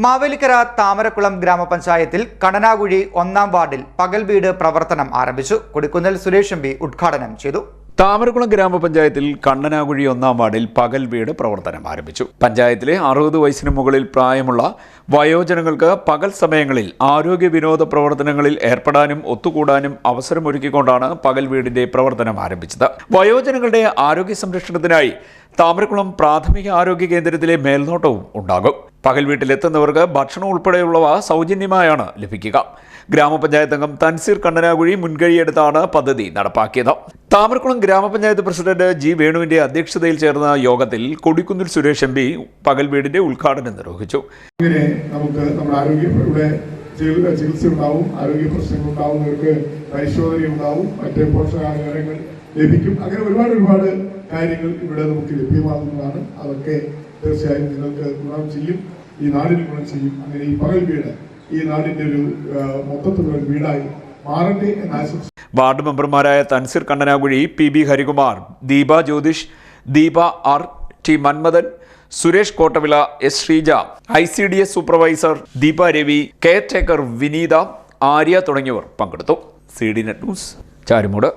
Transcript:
മാവേലിക്കര താമരക്കുളം ഗ്രാമപഞ്ചായത്തിൽ കടനാകുഴി 1-ാം വാർഡിൽ പകൽ വീട് പ്രവർത്തനം ആരംഭിച്ചു. കൊടിക്കുന്നിൽ സുരേഷ് എം.പി. ഉദ്ഘാടനം ചെയ്തു. താമരക്കുളം ഗ്രാമപഞ്ചായത്തിൽ കണ്ണനാകുഴി 1-ാം വാർഡിൽ പകൽ വീട് പ്രവർത്തനം ആരംഭിച്ചു. പഞ്ചായത്തിലെ 60 വയസ്സിന് മുകളിൽ പ്രായമുള്ള വയോജനങ്ങൾക്ക് പകൽ സമയങ്ങളിൽ ആരോഗ്യ വിനോദ പ്രവർത്തനങ്ങളിൽ ഏർപ്പെടാനും ഒത്തുകൂടാനും അവസരമൊരുക്കിക്കൊണ്ടാണ് പകൽ വീടിന്റെ പ്രവർത്തനം ആരംഭിച്ചത്. വയോജനങ്ങളുടെ ആരോഗ്യ സംരക്ഷണത്തിനായി താമരക്കുളം പ്രാഥമിക ആരോഗ്യ കേന്ദ്രത്തിലെ മേൽനോട്ടവും ഉണ്ടാകും. പകൽ വീട്ടിലെത്തുന്നവർക്ക് ഭക്ഷണം ഉൾപ്പെടെയുള്ളവ സൗജന്യമായാണ് ലഭിക്കുക. ഗ്രാമപഞ്ചായത്ത് അംഗം തൻസീർ കണ്ണനാകുഴി മുൻകൈയെടുത്താണ് പദ്ധതി നടപ്പാക്കിയത്. താമരക്കുളം ഗ്രാമപഞ്ചായത്ത് പ്രസിഡന്റ് ജി വേണുവിന്റെ അധ്യക്ഷതയിൽ ചേർന്ന യോഗത്തിൽ കൊടിക്കുന്നിൽ സുരേഷ് എം.പി. പകൽ വീടിന്റെ ഉദ്ഘാടനം നിർവഹിച്ചു. നമുക്ക് നമ്മുടെ ആരോഗ്യയുടെ ചികിത്സ ഉണ്ടാവും, ആരോഗ്യ പ്രശ്നങ്ങൾ ഉണ്ടാവുന്നവർക്ക് പരിശോധന ഉണ്ടാവും, മറ്റ് പോഷകാഹാരങ്ങൾ ലഭിക്കും. അങ്ങനെ ഒരുപാട് കാര്യങ്ങൾ ഇവിടെ നമുക്ക് ലഭ്യമാകുന്നതാണ്. അതൊക്കെ തീർച്ചയായും നിങ്ങൾക്ക് ഗുണം ചെയ്യും, ഈ നാടിന് ഗുണം ചെയ്യും. അങ്ങനെ ഈ പകൽ വീട് ഈ നാടിന്റെ ഒരു മൊത്തത്തിലുള്ള വീടായി മാറട്ടെ എന്ന് ആശംസിച്ചു. വാർഡ് മെമ്പർമാരായ Thanseer Kannanakuzhi, P B. Harikumar, Deepa Jyothish, Deepa R, T Manmadhan, Suresh Kottavila, S Sreeja, ICDS supervisor Deepa Ravi, caretaker Vineetha, Arya തുടങ്ങിയവർ പങ്കെടുത്തു. CD net news, Charummood.